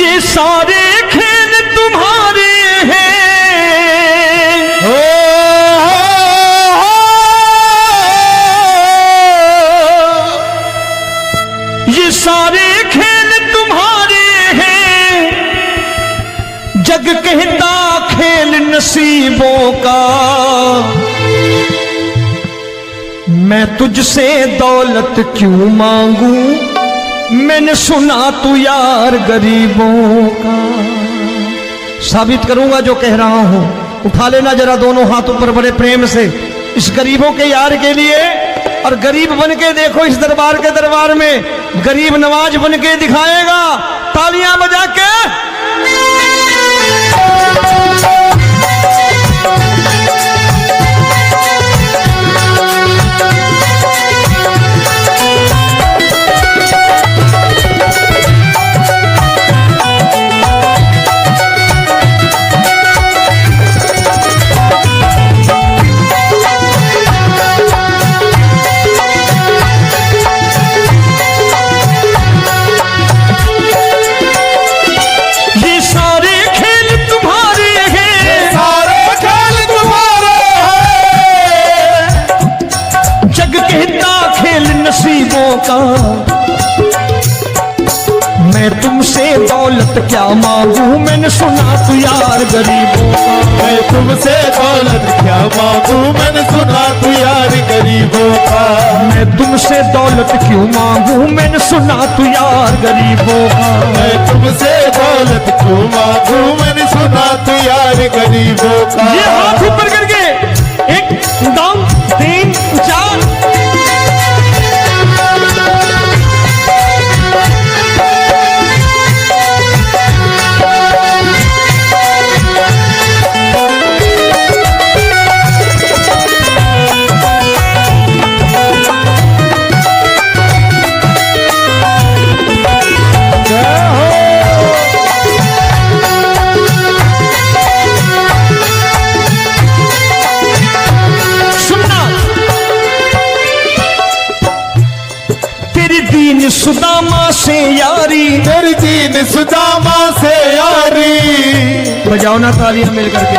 ये सारे खेल तुम्हारे हैं, ये सारे खेल तुम्हारे हैं, जग कहता खेल नसीबों का। मैं तुझसे दौलत क्यों मांगू, मैंने सुना तू यार गरीबों का। साबित करूंगा जो कह रहा हूं। उठा लेना जरा दोनों हाथों पर बड़े प्रेम से इस गरीबों के यार के लिए, और गरीब बन के देखो इस दरबार के दरबार में गरीब नवाज बन के दिखाएगा, तालियां बजा के। का मैं तुमसे दौलत क्या मांगू, मैंने सुना तू यार गरीबों का। मैं तुमसे दौलत क्या मांगू, मैंने सुना तू यार गरीबों का। मैं तुमसे दौलत क्यों मांगू, मैंने सुना तू यार गरीबों का। मैं तुमसे दौलत क्यों मांगू, मैंने सुना तू यार गरीबों का। ये हाथ ऊपर करके 1 2 3 4 सुदामा से यारी, तेरी दीन सुदामा से यारी। बजाओ ना तालियां मिल करके।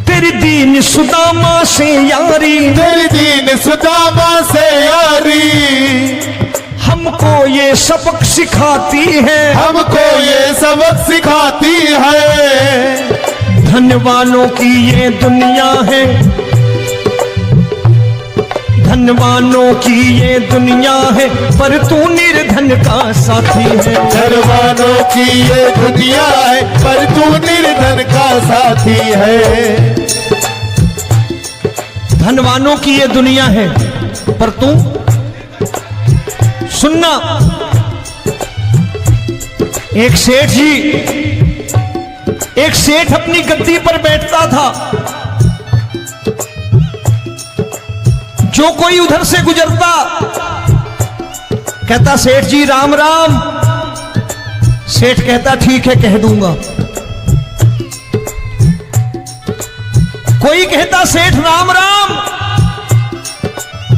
तेरी दीन सुदामा से यारी, तेरी दीन सुदामा से यारी। हमको ये सबक सिखाती है, हमको ये सबक सिखाती है। धनवानों की ये दुनिया है, धनवानों की ये दुनिया है, पर तू निर्धन का साथी है। धनवानों की ये दुनिया है, पर तू निर्धन का साथी है। धनवानों की ये दुनिया है, पर तू सुनना। एक सेठ जी, एक सेठ अपनी गद्दी पर बैठता था। जो कोई उधर से गुजरता कहता सेठ जी राम राम। सेठ कहता ठीक है कह दूंगा। कोई कहता सेठ राम राम।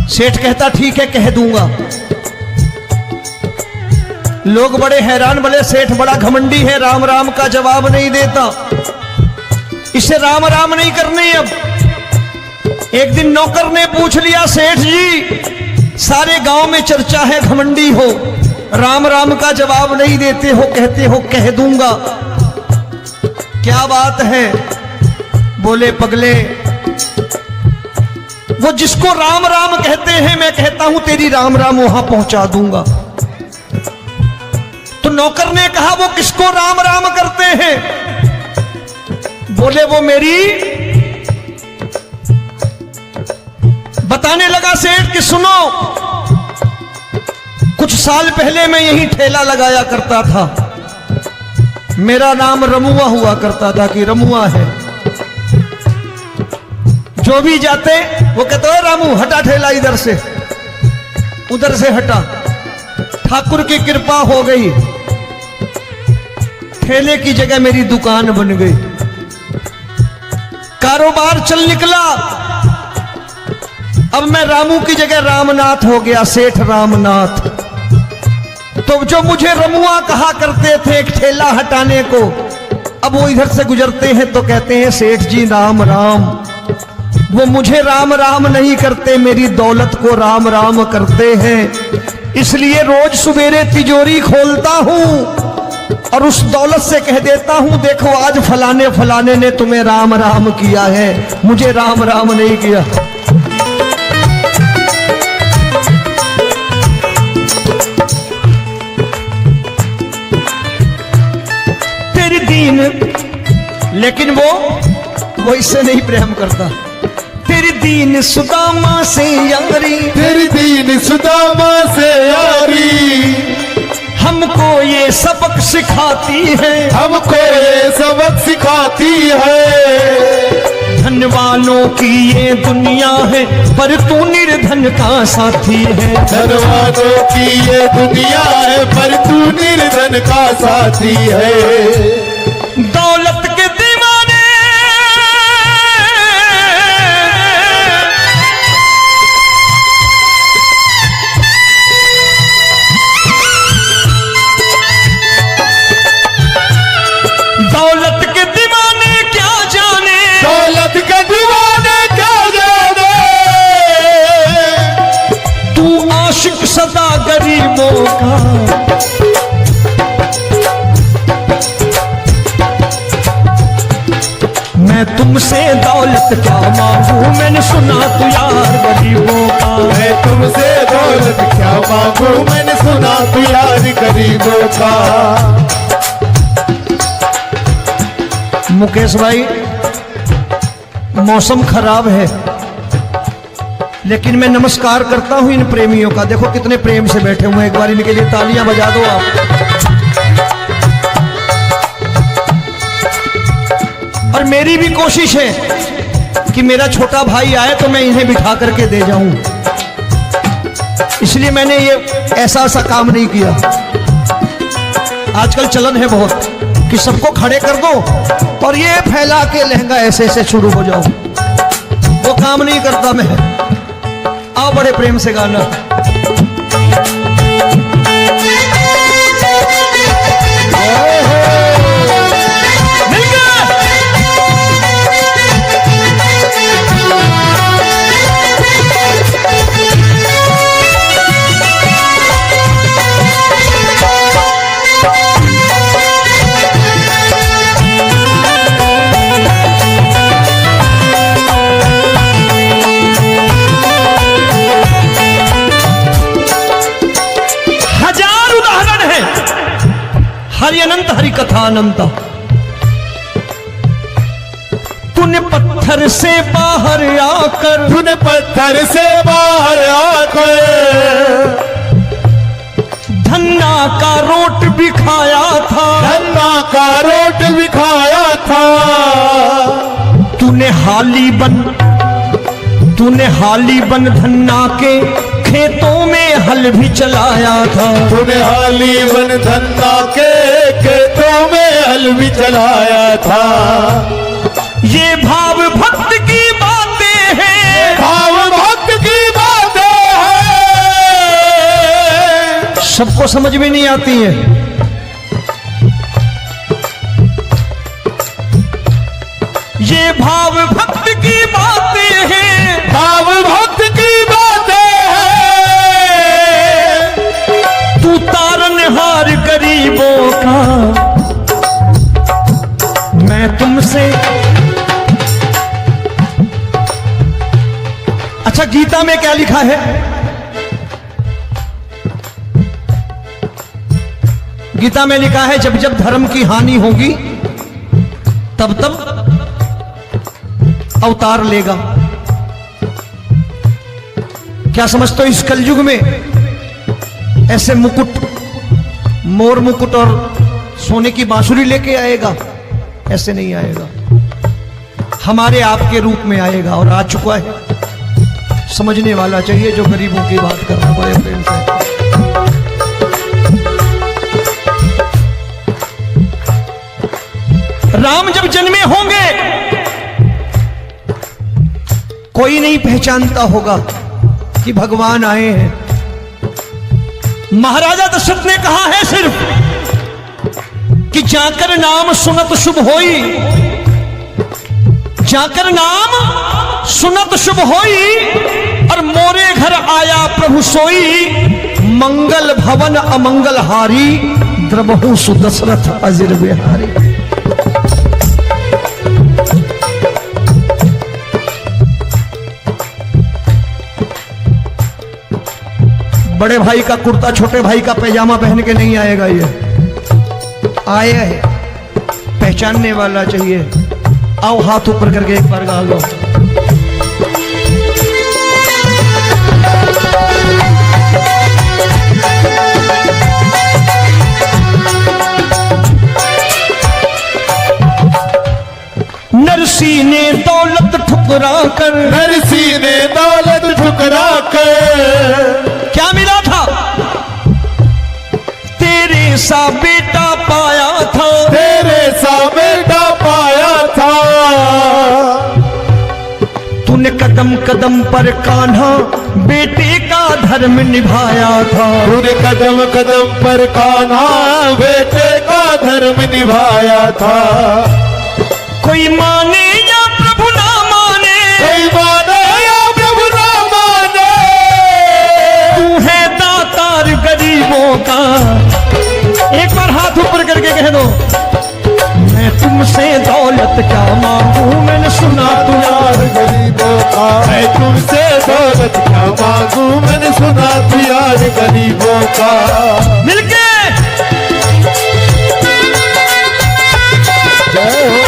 सेठ कहता ठीक है कह दूंगा। लोग बड़े हैरान, बोले सेठ बड़ा घमंडी है, राम राम का जवाब नहीं देता, इसे राम राम नहीं करने। अब एक दिन नौकर ने पूछ लिया, सेठ जी सारे गांव में चर्चा है घमंडी हो, राम राम का जवाब नहीं देते हो, कहते हो कह दूंगा, क्या बात है? बोले पगले, वो जिसको राम राम कहते हैं मैं कहता हूं तेरी राम राम वहां पहुंचा दूंगा। तो नौकर ने कहा वो किसको राम राम करते हैं? बोले वो मेरी। बताने लगा सेठ कि सुनो, कुछ साल पहले मैं यहीं ठेला लगाया करता था, मेरा नाम रमुआ हुआ करता था कि रमुआ है। जो भी जाते वो कहते हो रामू हटा ठेला इधर से, उधर से हटा। ठाकुर की कृपा हो गई, ठेले की जगह मेरी दुकान बन गई, कारोबार चल निकला। अब मैं रामू की जगह रामनाथ हो गया, सेठ रामनाथ। तो जो मुझे रमुआ कहा करते थे एक ठेला हटाने को, अब वो इधर से गुजरते हैं तो कहते हैं सेठ जी राम राम। वो मुझे राम राम नहीं करते, मेरी दौलत को राम राम करते हैं। इसलिए रोज सवेरे तिजोरी खोलता हूं और उस दौलत से कह देता हूं, देखो आज फलाने फलाने ने तुम्हें राम राम किया है, मुझे राम राम नहीं किया। तेरी दीन, लेकिन वो इससे नहीं प्रेम करता। तेरी दीन सुदामा से यारी, तेरी दीन सुदामा से यारी, हमको ये सबक सिखाती है, हमको ये सबक सिखाती है। धन वालों की ये दुनिया है, पर तू निर्धन का साथी है। धन वालों की ये दुनिया है, पर तू निर्धन का साथी है। दौलत के दीवाने दौलत के दीवाने क्या जाने, दौलत के दीवाने क्या जाने, तू आशिक सदा गरीबों का। मैं तुमसे दौलत क्या मांगू, मैंने सुना तू यार गरीबों का। मैं तुमसे दौलत क्या मांगू, मैंने सुना तू यार गरीबों का। मुकेश भाई, मौसम खराब है, लेकिन मैं नमस्कार करता हूं इन प्रेमियों का। देखो कितने प्रेम से बैठे हुए हैं, एक बार इनके लिए तालियां बजा दो आप। और मेरी भी कोशिश है कि मेरा छोटा भाई आए तो मैं इन्हें बिठा करके दे जाऊं, इसलिए मैंने ये ऐसा काम नहीं किया। आजकल चलन है बहुत कि सबको खड़े कर दो और ये फैला के लहंगा ऐसे ऐसे शुरू हो जाओ, वो काम नहीं करता मैं। आओ बड़े प्रेम से गाना। हरि अनंत हरि कथा अनंत। तूने पत्थर से बाहर आकर, तूने पत्थर से बाहर आकर धन्ना का रोट भी खाया था, धन्ना का रोट भी खाया था। तूने हाली बन धन्ना के खेतों में हल भी चलाया था। तूने हाली बन धन्ना के खेतों में हल भी चलाया था। ये भाव भक्त की बातें हैं, भाव भक्त की बातें हैं, सबको समझ में नहीं आती है। ये भाव भक्त की बातें हैं, भाव भक्त की बातें हैं। तू तारनहार गरीबों का, मैं तुमसे। अच्छा, गीता में क्या लिखा है? गीता में लिखा है जब जब धर्म की हानि होगी तब तब अवतार लेगा। क्या समझते हो, इस कलयुग में ऐसे मुकुट, मोर मुकुट और सोने की बांसुरी लेके आएगा? ऐसे नहीं आएगा, हमारे आपके रूप में आएगा और आ चुका है। समझने वाला चाहिए जो गरीबों की बात कर रहा है बड़े प्रेम से। राम जब जन्मे होंगे कोई नहीं पहचानता होगा, कि भगवान आए हैं। महाराजा दशरथ ने कहा है सिर्फ कि जाकर नाम सुनत शुभ होई, जाकर नाम सुनत शुभ होई, और मोरे घर आया प्रभु सोई, मंगल भवन अमंगल हारी, द्रबहु सुदशरथ अजिर बिहारी। बड़े भाई का कुर्ता छोटे भाई का पैजामा पहन के नहीं आएगा, ये आया है पहचानने वाला चाहिए। आओ हाथ ऊपर करके एक बार गा लो। नरसी ने दौलत ठुकरा कर, नरसी ने दौलत ठुकरा कर, क्या मिला था? तेरे सा बेटा पाया था, तेरे सा बेटा पाया था। तूने कदम कदम पर कान्हा बेटे का धर्म निभाया था, तूने कदम कदम पर कान्हा बेटे का धर्म निभाया था। कोई माने या प्रभु ना माने, कोई माने या प्रभु ना माने, तू है दातार गरीबों का। एक बार हाथ ऊपर करके कह दो, मैं तुमसे दौलत क्या मांगू, मैंने सुना तू यार गरीबों का। मैं तुमसे दौलत क्या मांगू, मैंने सुना तू यार गरीबों का। मिलके जय हो।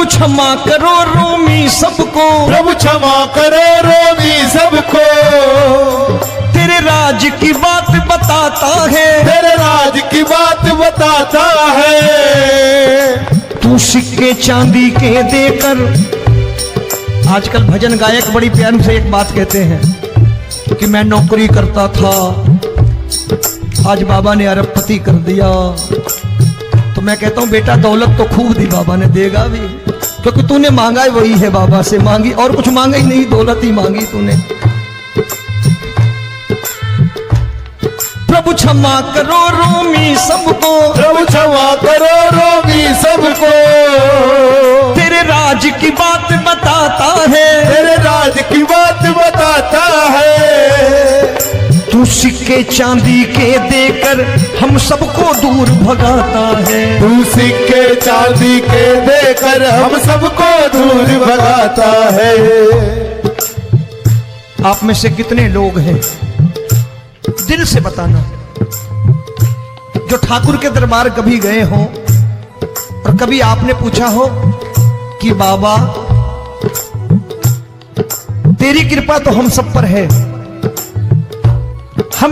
क्षमा करो रोमी सबको, प्रभु क्षमा करो रोमी सबको। तेरे राज की बात बताता है, तेरे राज की बात बताता है। तू सिक्के चांदी के देकर। आजकल भजन गायक बड़ी प्यार से एक बात कहते हैं कि मैं नौकरी करता था, आज बाबा ने अरबपति कर दिया। तो मैं कहता हूं बेटा दौलत तो खूब दी बाबा ने, देगा भी, क्योंकि तूने मांगा वही है बाबा से, मांगी और कुछ मांगा ही नहीं, दौलत ही मांगी तूने। प्रभु क्षमा करो रोमी सबको, प्रभु क्षमा करो रोमी सबको। तेरे राज की बात बताता है, तेरे राज की बात बताता है। तू सिक्के चांदी के देकर हम सबको दूर भगाता है। तू सिक्के चांदी के देकर हम सबको दूर भगाता है। आप में से कितने लोग हैं, दिल से बताना, जो ठाकुर के दरबार कभी गए हो और कभी आपने पूछा हो कि बाबा तेरी कृपा तो हम सब पर है, हम